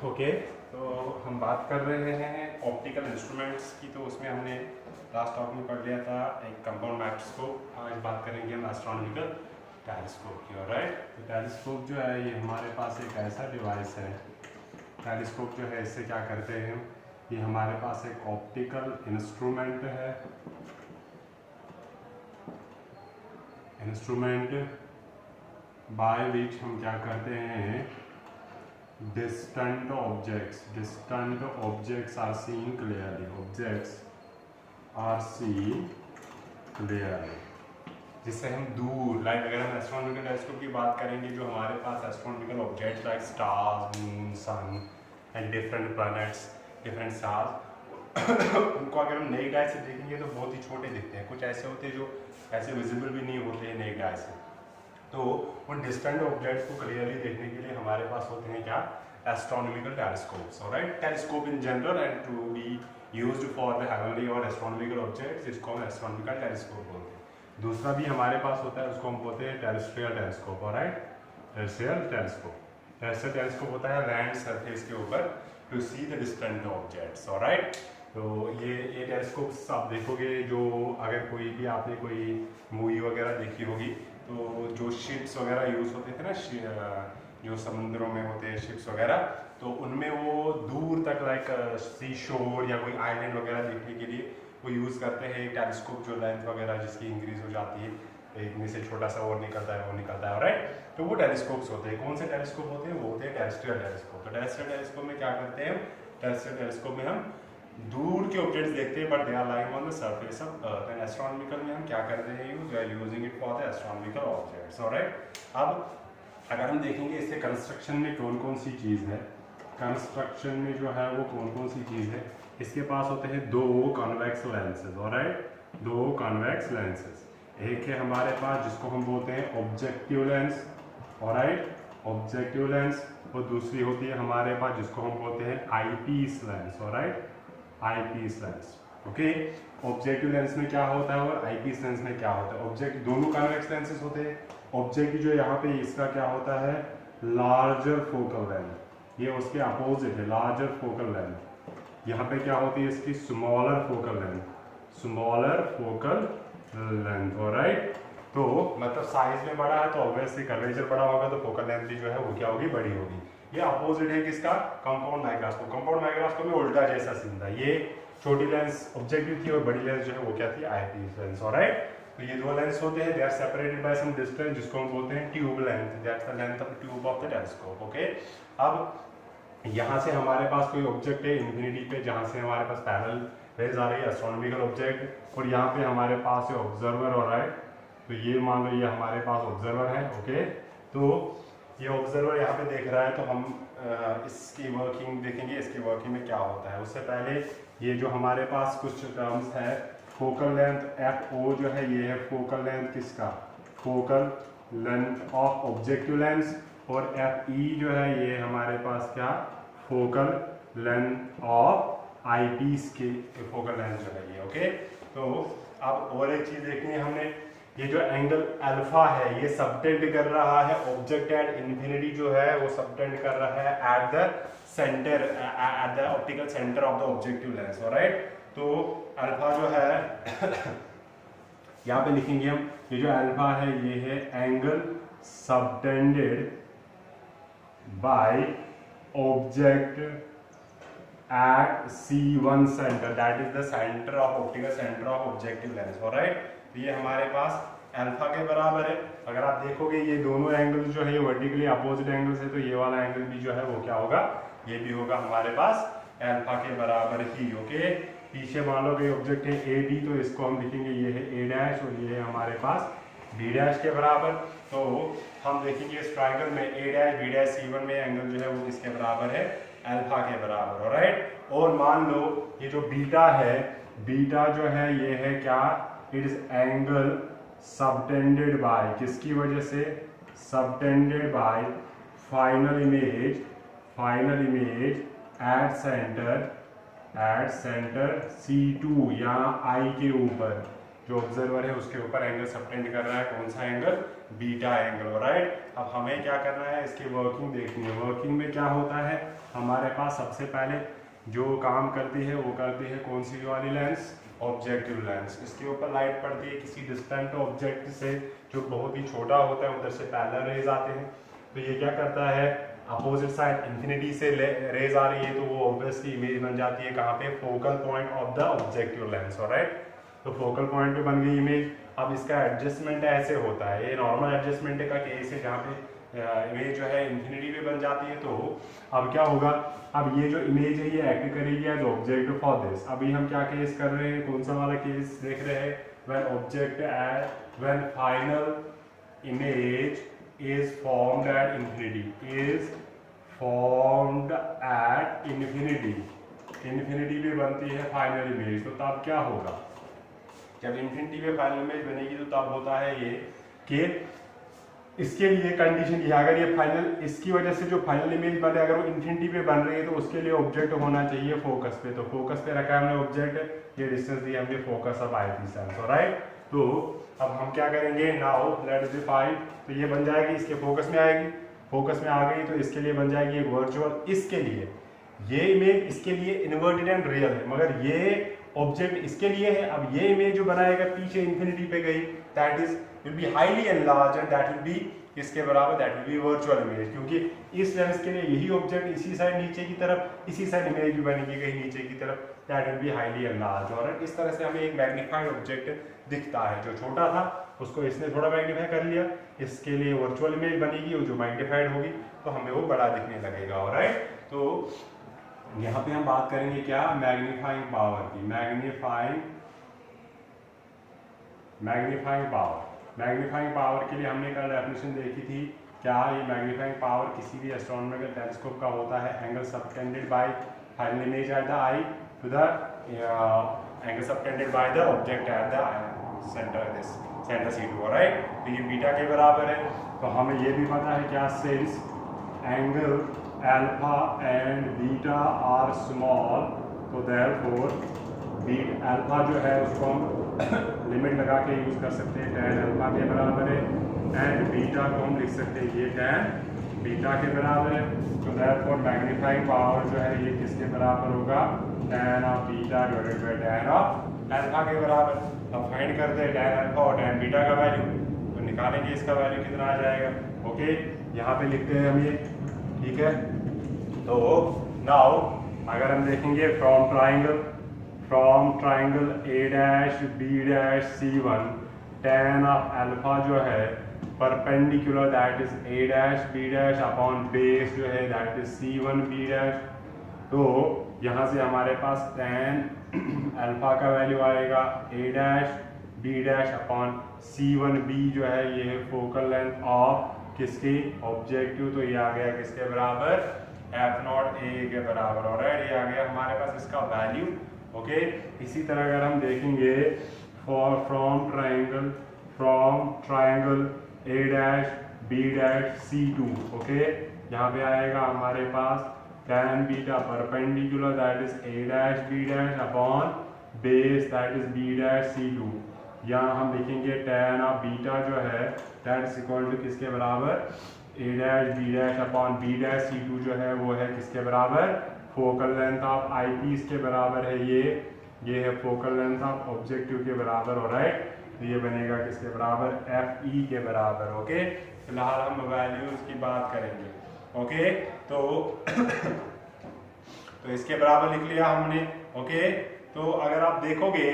Okay, तो हम बात कर रहे हैं ऑप्टिकल इंस्ट्रूमेंट्स की। तो उसमें हमने लास्ट टॉक में पढ़ लिया था एक कंपाउंड माइक्रोस्कोप। आज बात करेंगे हम एस्ट्रोनॉमिकल टेलीस्कोप की। ऑलराइट, तो टेलीस्कोप जो है ये हमारे पास एक ऐसा डिवाइस है। टेलीस्कोप जो है इससे क्या करते हैं, ये हमारे पास एक ऑप्टिकल इंस्ट्रूमेंट है। इंस्ट्रूमेंट बाय विच हम क्या करते हैं, distant objects are seen clearly. Objects are seen clearly, जिससे हम दूर, लाइक अगर हम एस्ट्रोनॉमिकल टेलीस्कोप की बात करेंगे, जो हमारे पास astronomical objects like stars, moon, sun and different planets, different stars उनको अगर हम नेक्ड आई से देखेंगे तो बहुत ही छोटे दिखते हैं। कुछ ऐसे होते हैं जो ऐसे विजिबल भी नहीं होते हैं नेक्ड आई से। तो उन डिस्टेंट ऑब्जेक्ट्स को क्लियरली देखने के लिए हमारे पास होते हैं क्या, astronomical telescopes. Alright, telescope in general and to be used for the heavenly और एस्ट्रोनॉमिकल ऑब्जेक्ट्स, इसको हम एस्ट्रोनॉमिकल टेलीस्कोप बोलते हैं। दूसरा भी हमारे पास होता है, उसको हम बोलते हैं terrestrial telescope. Alright, terrestrial telescope. Terrestrial telescope होता है लैंड सरफेस के ऊपर to see the distant objects. Alright, तो ये टेलीस्कोप्स आप देखोगे, जो अगर कोई भी आपने कोई मूवी वगैरह देखी होगी, तो जो शिप्स वगैरह यूज़ होते थे ना, जो समुद्रों में होते हैं शिप्स वगैरह, तो उनमें वो दूर तक लाइक सी शोर या कोई आइलैंड वगैरह देखने के लिए वो यूज़ करते हैं एक टेलीस्कोप, जो लेंथ वगैरह जिसकी इंक्रीज हो जाती है, एक में से छोटा सा और निकलता है, वो निकलता है। राइट, तो वो टेलीस्कोप्स होते हैं। कौन से टेलीस्कोप होते हैं, वो होते हैं टेरेस्ट्रियल टेलीस्कोप। तो टेरेस्ट्रियल टेलीस्कोप में क्या करते हैं, टेरेस्ट्रियल टेलीस्कोप में हम दूर के ऑब्जेक्ट्स देखते हैं, but they are lying on the surface of earth. And astronomical में हम क्या करते हैं, we are using it for the astronomical objects. Alright, अब अगर हम देखेंगे इससे कंस्ट्रक्शन में कौन कौन सी चीज़ है, कंस्ट्रक्शन में जो है वो कौन कौन सी चीज़ है, इसके पास होते हैं दो कॉन्वेक्स लेंसेज। ऑलराइट, दो कॉन्वेक्स लेंसेज। एक है हमारे पास जिसको हम बोलते हैं objective lens. Alright, objective lens. और दूसरी होती है हमारे पास जिसको हम बोलते हैं eyepiece lens. Alright, eyepiece lens. Okay, objective lens में क्या होता है और आईपीस लेंस में क्या होता है। ऑब्जेक्ट दोनों कॉन्वेक्स लेंसेज होते हैं। ऑब्जेक्टिव जो यहाँ पे इसका क्या होता है, लार्जर फोकल लेंथ, ये उसके अपोजिट है, लार्जर फोकल लेंथ। यहाँ पे क्या होती है इसकी, smaller focal length, smaller focal length. Alright, तो मतलब साइज में बड़ा है तो ऑब्वियसली कर्वेचर बड़ा होगा, तो फोकल लेंथ भी जो है वो क्या होगी, बड़ी होगी। ये अपोजिट है किसका, कंपाउंड माइक्रोस्कोप। कंपाउंड माइक्रोस्कोप में उल्टा जैसा सीन था, ये छोटी लेंस ऑब्जेक्टिव थी और बड़ी लेंस जो है वो क्या थी, आईपीस लेंस। ऑलराइट, तो ये दो लेंस होते हैं, they are separated by some distance, जिसको हम बोलते हैं tube length, that's the length of tube of the telescope. Okay, अब यहाँ से हमारे पास कोई ऑब्जेक्ट है इन्फिनिटी पे, जहाँ से हमारे पास पैरेलल रेज आ रही है, एस्ट्रोनॉमिकल ऑब्जेक्ट, और यहाँ पे हमारे पास है ऑब्जर्वर। ऑलराइट, तो ये मान लो ये हमारे पास ऑब्जर्वर है। ओके, तो ये ऑब्जर्वर यहाँ पे देख रहा है, तो हम इसकी वर्किंग देखेंगे, इसकी वर्किंग में क्या होता है। उससे पहले ये जो हमारे पास कुछ टर्म्स है, फोकल लेंथ एफ ओ जो है, ये है फोकल लेंथ किसका, focal length of objective lens, और एफ ई जो है ये हमारे पास क्या, फोकल लेंथ ऑफ आईपीस के फोकल लेंथ जो है ये। ओके, तो अब और एक चीज देखनी है हमने, ये जो एंगल अल्फा है ये सबटेंड कर रहा है ऑब्जेक्ट एट इन्फिनिटी, जो है वो सबटेंड कर रहा है eight the centre, at the optical centre of the objective lens. Alright, तो अल्फा जो है यहाँ पे लिखेंगे हम, ये जो अल्फा है ये है angle subtended by object at C1 centre, that is the centre of optical centre of objective lens. Alright, तो ये हमारे पास अल्फा के बराबर है। अगर आप देखोगे ये दोनों एंगल जो है ये वर्टिकली अपोजिट एंगल्स है, तो ये वाला एंगल भी जो है वो क्या होगा, ये भी होगा हमारे पास अल्फा के बराबर ही। ओके, पीछे मान लो कोई ऑब्जेक्ट है ए बी, तो इसको हम लिखेंगे ये है ए डैश और ये है हमारे पास बी डैश के बराबर। तो हम देखेंगे इस ट्रायंगल में ए डैश बी डैश C1 में एंगल जो है वो किसके बराबर है, अल्फा के बराबर। ऑलराइट, और मान लो ये जो बीटा है, बीटा जो है ये है क्या, it is angle subtended bye, किसकी वजह से, subtended by final image, final image at centre C2, यहाँ आई के ऊपर जो ऑब्जर्वर है उसके ऊपर एंगल सबटेंड कर रहा है, कौन सा एंगल, बीटा एंगल, राइट। अब हमें क्या करना है, इसकी वर्किंग देखनी है। वर्किंग में क्या होता है, हमारे पास सबसे पहले जो काम करती है वो करती है कौन सी वाली लेंस, ऑब्जेक्टिव लेंस। इसके ऊपर लाइट पड़ती है किसी डिस्टेंट ऑब्जेक्ट से जो बहुत ही छोटा होता है, उधर से पैरेलल रेज आते हैं। तो ये क्या करता है, अपोजिट साइड इंफिनिटी से रेज आ रही है तो वो ऑब्वियसली इमेज बन जाती है कहाँ पे, focal point of the objective lens, alright. तो फोकल पॉइंट पे बन गई इमेज। अब इसका एडजस्टमेंट ऐसे होता है, ये नॉर्मल एडजस्टमेंट का केस है जहाँ पे इमेज जो है इंफिनिटी पे बन जाती है। तो अब क्या होगा, अब ये जो इमेज है ये एक्ट करेगी एज ऑब्जेक्ट फॉर दिस। अभी हम क्या केस कर रहे हैं, कौन सा वाला केस देख रहे हैं, when object at when final image is formed at infinity, is formed at infinity, infinity पे बनती है फाइनल इमेज। तो तब क्या होगा, जब इंफिनिटी पे फाइनल इमेज बनेगी तो तब होता है ये कि इसके लिए कंडीशन ये, अगर ये फाइनल, इसकी वजह से जो फाइनल इमेज बने अगर वो इंफिनिटी पे बन रही है तो उसके लिए ऑब्जेक्ट होना चाहिए फोकस पे। तो फोकस पे रखा है हमने ऑब्जेक्ट, ये डिस्टेंस दिया हमने फोकस ऑफ आईपीस, राइट। तो अब हम क्या करेंगे, नाउ लेट्स डिफाइन, तो ये बन जाएगी इसके फोकस में आएगी, फोकस में आ गई तो इसके लिए बन जाएगी एक वर्चुअल, इसके लिए ये इमेज इसके लिए इन्वर्टेड एंड रियल है, मगर ये ऑब्जेक्ट इसके लिए है। अब ये इमेज जो बनाएगा पीछे इंफिनिटी पे गई, that is will be highly enlarge and that will B इसके बराबर, that will B virtual image, क्योंकि इस लेंस के लिए यही ऑब्जेक्ट इसी साइड नीचे की तरफ, इसी साइड इमेज भी बनेगी कहीं नीचे की तरफ, that will be highly enlarge. और इस तरह से हमें एक मैग्नीफाइड ऑब्जेक्ट दिखता है, जो छोटा था उसको इसने थोड़ा मैग्नीफाई कर लिया, इसके लिए वर्चुअल इमेज बनेगी और जो मैग्नीफाइड होगी तो हमें वो बड़ा दिखने लगेगा, ऑलराइट। तो यहाँ पे हम बात करेंगे क्या, मैग्नीफाइंग पावर की, मैग्नीफाइंग पावर। मैग्नीफाइंग पावर के लिए हमने कल डेफिनेशन देखी थी, क्या ये मैग्नीफाइंग पावर किसी भी एस्ट्रोनॉमिकल टेलीस्कोप का होता है angle subtended by final image at the eye to the angle subtended by the object at the centre, this centre C2, right. तो ये बीटा के बराबर है। तो हमें ये भी पता है क्या, since angle alpha and beta are small, तो देयरफॉर बीटा अल्फा जो है उसको हम लिमिट लगा के यूज कर सकते हैं, tan अल्फा के बराबर है, एंड बीटा को हम लिख सकते हैं ये tan बीटा के बराबर है। तो देयरफॉर मैग्नीफाइंग पावर जो है ये किसके बराबर होगा, tan of beta divided by tan of alpha के बराबर। अब फाइंड करते हैं tan अल्फा और tan बीटा का वैल्यू, तो निकालेंगे इसका वैल्यू कितना आ जाएगा। ओके, यहाँ पे लिखते हैं हम ये, ठीक है। तो नाउ अगर हम देखेंगे from triangle A dash B dash C1, tan of alpha जो है perpendicular that is A dash B dash upon base जो है that is C1 B dash. तो यहाँ से हमारे पास tan अल्फा का वैल्यू आएगा A dash B dash upon C1 B जो है ये है फोकल लेंथ ऑफ किसकी, ऑब्जेक्टिव। तो ये आ गया किसके बराबर, F0 A के बराबर, ऑलराइट। ये आ गया हमारे पास इसका वैल्यू, ओके। इसी तरह अगर हम देखेंगे from triangle A dash B dash C2, okay, यहाँ पे आएगा हमारे पास tan beta perpendicular that is A dash B dash upon base that is B dash C2। यहाँ हम लिखेंगे tan ऑफ बीटा जो है दैट इज इक्वल टू किसके बराबर, A dash B dash upon B dash C2 जो है वो है किसके बराबर, focal length of eyepiece के बराबर है ये है फोकल लेंथ ऑफ ऑब्जेक्टिव के बराबर, ऑलराइट। तो ये बनेगा किसके बराबर, FE के बराबर, ओके। फिलहाल हम वैल्यूज की बात करेंगे, ओके। तो इसके बराबर लिख लिया हमने, ओके। तो अगर आप देखोगे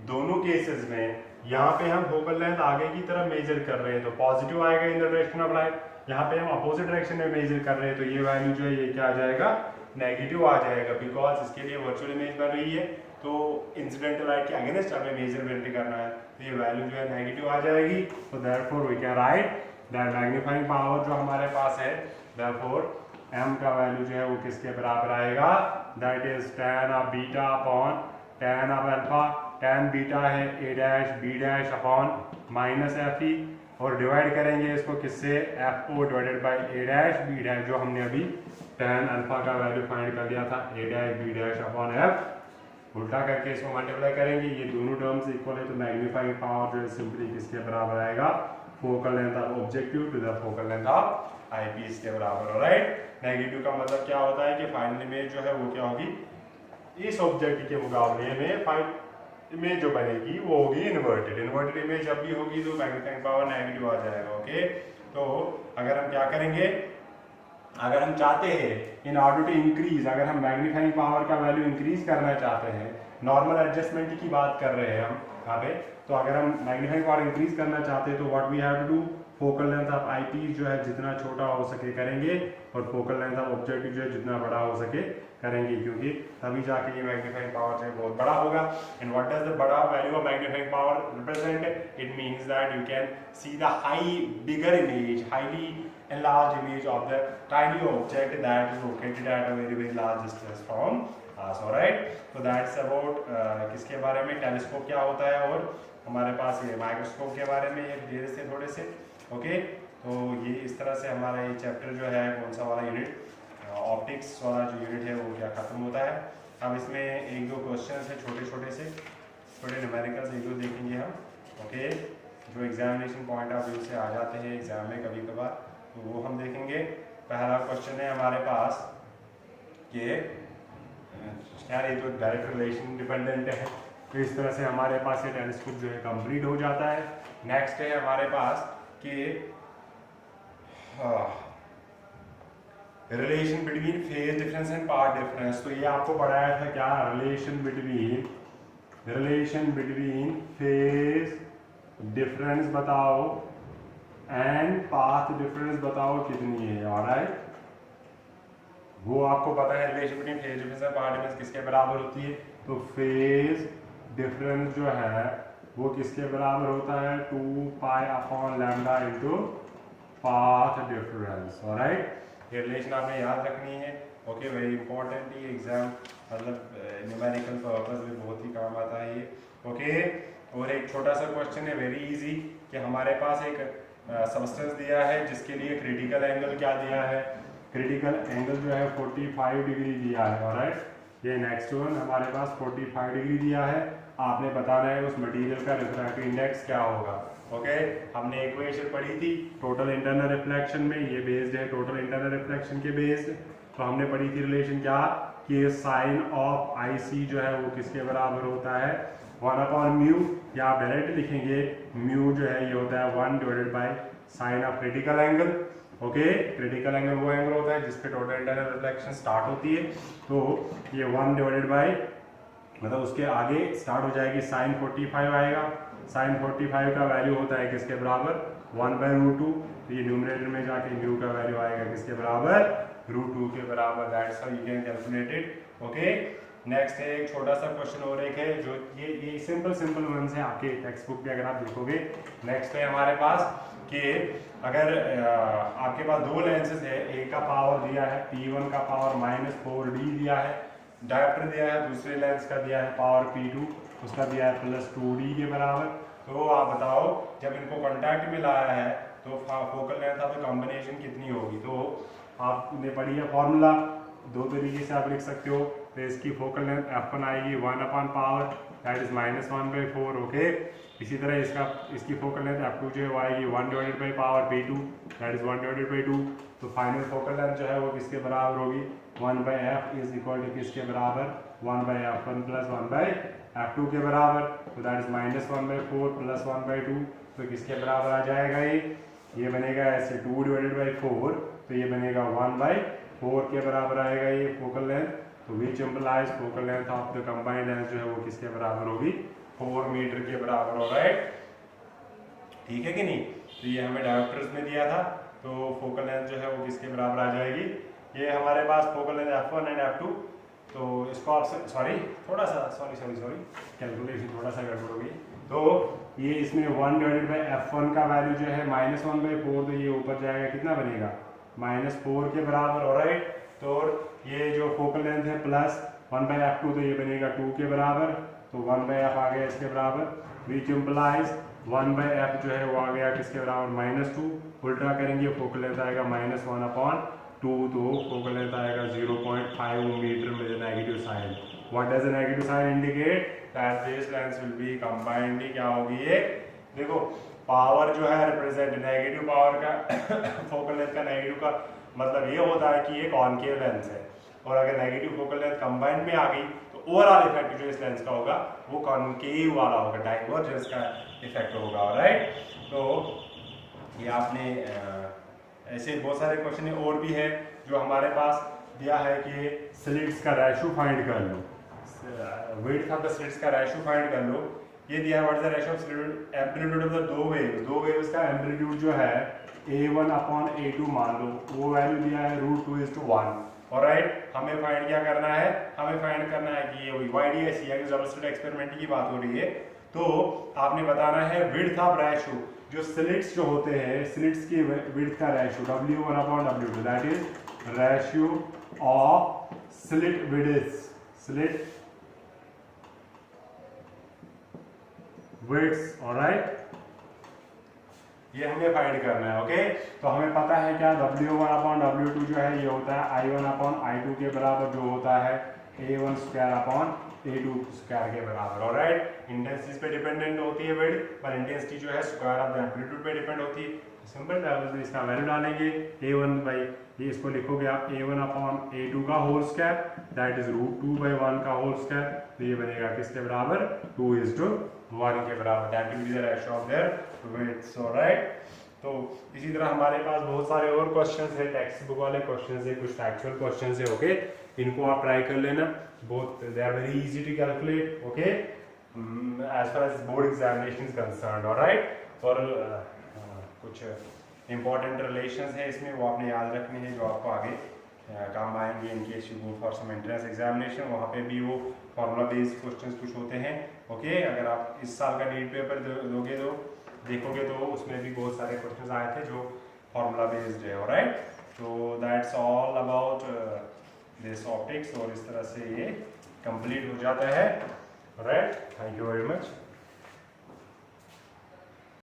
दोनों केसेस में यहाँ पे हम फोकल लेंथ आगे की तरफ मेजर कर रहे हैं तो पॉजिटिव आएगा in the direction of light, यहाँ पे हम अपोजिट डायरेक्शन में मेजर कर रहे हैं तो ये वैल्यू जो है ये क्या आ जाएगा, नेगेटिव आ जाएगा, बिकॉज इसके लिए वर्चुअल इमेज बन रही है तो इंसिडेंटल लाइट के अगेंस्ट हमें मेजरमेंट करना है, तो ये वैल्यू जो है नेगेटिव आ जाएगी। तो therefore we can write that magnifying power जो हमारे पास है, देयरफॉर m का वैल्यू जो है वो किसके बराबर आएगा, that is tan of beta upon tan of alpha, tan beta है A dash B dash upon minus FE, और डिवाइड करेंगे इसको किससे, FO divided by A dash B dash, जो हमने अभी tan अल्फा का वैल्यू फाइंड कर लिया था A dash B dash upon उल्टा करके इसको मल्टीप्लाई करेंगे, ये दोनों टर्म्स इक्वल है तो मैग्नीफाइंग पावर जो है सिंपली किसके बराबर आएगा, focal length of objective to the focal length of eyepiece के बराबर। ऑलराइट, नेगेटिव का मतलब क्या होता है कि फाइनल इमेज जो है वो क्या होगी, इस ऑब्जेक्ट के मुकाबले में फाइनल इमेज जो बनेगी वो होगी इन्वर्टेड। इन्वर्टेड इमेज जब भी होगी तो मैग्नीफाइंग पावर नेगेटिव आ जाएगा। ओके, तो अगर हम क्या करेंगे, अगर हम चाहते हैं इन ऑर्डर टू इंक्रीज, अगर हम मैग्नीफाइंग पावर का वैल्यू इंक्रीज करना चाहते हैं, नॉर्मल एडजस्टमेंट की बात कर रहे हैं हम यहाँ पे, तो अगर हम मैग्नीफाइंग पावर इंक्रीज करना चाहते हैं तो what we have to do, focal length of eyepiece जो है जितना छोटा हो सके करेंगे और फोकल लेंथ ऑफ ऑब्जेक्टिव जो है जितना बड़ा हो सके करेंगे, क्योंकि तभी जाके ये मैग्नीफाइंग पावर जो है बहुत बड़ा होगा। एंड व्हाट डज द बड़ा value of magnifying power represent, it means that you can see the high bigger image, highly enlarged image of the tiny object that is located at a very large distance from us. Alright, so that's about किसके बारे में, telescope क्या होता है, और हमारे पास ये microscope के बारे में ये धीरे से थोड़े से। ओके, तो ये इस तरह से हमारा ये चैप्टर जो है कौन सा वाला यूनिट, ऑप्टिक्स वाला जो यूनिट है वो क्या खत्म होता है। अब इसमें एक दो क्वेश्चन है छोटे छोटे से, थोड़े न्यूमेरिकल्स एक दो देखेंगे हम। ओके, जो एग्जामिनेशन पॉइंट ऑफ व्यू से आ जाते हैं एग्जाम में कभी कभार, तो वो हम देखेंगे। पहला क्वेश्चन है हमारे पास कि यार ये तो डायरेक्ट रिलेशन डिपेंडेंट है, तो इस तरह से हमारे पास ये टेलीस्कोप जो है कंप्लीट हो जाता है। नेक्स्ट है हमारे पास कि relation between phase difference and path difference. तो ये आपको पढ़ाया था क्या, रिलेशन बिटवीन फेज डिफरेंस बताओ एंड पाथ डिफरेंस बताओ कितनी है। ऑलराइट, वो आपको पता है रिलेशन बिटवीन फेज डिफरेंस और पाथ डिफरेंस किसके बराबर होती है, तो फेज डिफरेंस जो है वो किसके बराबर होता है, 2 pi upon lambda into path difference. Alright, ये रिलेशन आपने याद रखनी है। ओके, वेरी इंपॉर्टेंट, ये एग्जाम मतलब न्यूमेरिकल पर्पस में बहुत ही काम आता है ये। ओके, और एक छोटा सा क्वेश्चन है वेरी इजी कि हमारे पास एक सबस्टेंस दिया है जिसके लिए क्रिटिकल एंगल क्या दिया है, क्रिटिकल एंगल जो है 45 डिग्री दिया है। ऑलराइट, ये नेक्स्ट वन हमारे पास 45 डिग्री दिया है, आपने बताना है उस मटेरियल का रिफ्रैक्टिव इंडेक्स क्या होगा। ओके, हमने इक्वेशन पढ़ी थी टोटल इंटरनल रिफ्लेक्शन में, ये बेस्ड है टोटल इंटरनल रिफ्लेक्शन के बेस्ड। तो हमने पढ़ी थी रिलेशन क्या कि साइन ऑफ आई सी जो है वो किसके बराबर होता है, 1/μ, या आप डायरेक्ट लिखेंगे म्यू जो है ये होता है 1 divided by sine of critical angle. Okay, critical angle वो एंगल होता है जिसपे टोटल इंटरनल रिफ्लेक्शन स्टार्ट होती है, तो ये 1 डिवाइडेड बाय मतलब उसके आगे स्टार्ट हो जाएगी साइन 45 आएगा, साइन 45 का वैल्यू होता है किसके बराबर, 1/√2, तो ये न्यूमरेटर में जाके म्यू का वैल्यू आएगा किसके बराबर, √2 के बराबर। That's how you can calculate it. Okay, next है एक छोटा सा क्वेश्चन और एक है जो ये सिंपल वंस है आपके टेक्स्ट बुक में अगर आप देखोगे। नेक्स्ट है हमारे पास कि अगर आपके पास दो लेंसेज है, एक का पावर दिया है P1 का पावर -4D दिया है, डायोप्टर दिया है, दूसरे लेंस का दिया है पावर P2, उसका दिया है +2D के बराबर। तो आप बताओ जब इनको कॉन्टैक्ट में लाया है तो focal length of the combination कितनी होगी। तो आपने पढ़ी है फॉर्मूला, दो तरीके से आप लिख सकते हो। तो इसकी फोकल लेंथ f1 आएगी 1/पावर दैट इज -1/4। ओके, इसी तरह इसकी फोकल लेंथ f2 जो है वो आएगी 1 divided by power P2 that is 1 divided by 2। तो फाइनल फोकल लेंथ जो है वो किसके बराबर होगी, 1/f इज इक्वल टू किसके बराबर, 1/f1 + 1/f2 के बराबर। तो दैट इज -1/4 + 1/2, तो किसके बराबर आ जाएगा, ये बनेगा ऐसे 2 डिवाइडेड बाई 4, तो ये बनेगा 1/4 के बराबर आएगा ये फोकल लेंथ। तो which implies focal length of the combined lens जो है वो किसके बराबर होगी, 4 मीटर के बराबर। ऑलराइट, ठीक है कि नहीं। तो ये हमें डायोप्टर्स में दिया था, तो फोकल लेंथ जो है वो किसके बराबर आ जाएगी, ये हमारे पास focal length f1 and f2। तो इसको आप सॉरी कैलकुलेशन थोड़ा सा गड़बड़ हो गई। तो ये इसमें 1 डिवाइडेड बाई f1 का वैल्यू जो है -1/4, तो ये ऊपर जाएगा कितना बनेगा, -4 के बराबर। ऑलराइट, तो ये जो फोकल लेंथ है +1/f2, तो ये बनेगा 2 के बराबर, तो 1/f आ गया इसके बराबर। विच इम्प्लाइज 1/f जो है वो आ गया किसके बराबर, -2। उल्टा करेंगे फोकल लेंथ आएगा -1/4 2 तो फोकल लेंथ आएगा 0.5 मीटर में negative sign. What does the negative sign indicate? That this lens will be combined. क्या होगी ये? देखो पावर जो है रिप्रेजेंट नेगेटिव पावर का फोकल लेंथ का नेगेटिव का मतलब ये होता है कि ये कॉनकेव लेंस है, और अगर नेगेटिव फोकल लेंथ कंबाइंड में आ गई तो ओवरऑल इफेक्ट जो इस लेंस का होगा वो कॉनकेव वाला होगा, डाइवर्जेंस का इफेक्ट होगा। राइट, तो ये आपने ऐसे बहुत सारे क्वेश्चन और भी है जो हमारे पास दिया है कि स्लिट्स का रेशो फाइंड कर लो, विड्थ ऑफ द स्लिट्स का रेशो फाइंड कर लो। ये दिया है what is the ratio of amplitude of the दो वेव्स का एम्पलीट्यूड जो है A1/A2 मान लो, वो वैल्यू दिया है √2:1। ऑलराइट, हमें फाइंड क्या करना है? हमें फाइंड करना है कि ये YDS यानी डबल स्लिट एक्सपेरिमेंट की बात हो रही है, तो आपने बताना है विड्थ ऑफ रेशो, जो स्लिट्स जो होते हैं स्लिट्स की विड्थ का ratio W1/W2, that is ratio of slit widths, slit widths. Alright, ये हमें फाइंड करना है। ओके, तो हमें पता है क्या W1/W2 जो है ये होता है I1/I2 के बराबर, जो होता है A1/A2 के बराबर। ऑलराइट, इंटेंसिटी पे डिपेंडेंट होती है विड्थ, पर इंटेंसिटी जो है स्क्वायर ऑफ द एम्पलीट्यूड पे डिपेंड होती है। सिंपल टर्म्स में इसका वैल्यू डालेंगे A1 ये इसको लिखोगे आप A1/A2 का होल स्क्वायर, दैट इज √2/1 का होल स्क्वायर, तो ये बनेगा किसके बराबर? 2:1 के बराबर, that will be the ratio of their widths. Alright, तो इसी तरह हमारे पास बहुत सारे और क्वेश्चंस है, टेक्स्ट बुक वाले क्वेश्चंस है, कुछ फैक्चुअल क्वेश्चंस है। ओके, इनको आप ट्राई कर लेना, both they are very easy to calculate. Okay, as far as board examination is concerned. Alright, और कुछ इंपॉर्टेंट रिलेशंस है इसमें, वो आपने याद रखने हैं, जो आपको आगे काम आएंगे in case you go for some entrance examination. वहाँ पे भी वो फॉर्मूला बेस्ड क्वेश्चंस कुछ होते हैं। ओके, अगर आप इस साल का नीट पेपर दोगे तो देखोगे तो उसमें भी बहुत सारे क्वेश्चंस आए थे जो फॉर्मूला बेस्ड है। ऑलराइट, तो that's all about this optics, और इस तरह से ये कंप्लीट हो जाता है। Alright, thank you very much.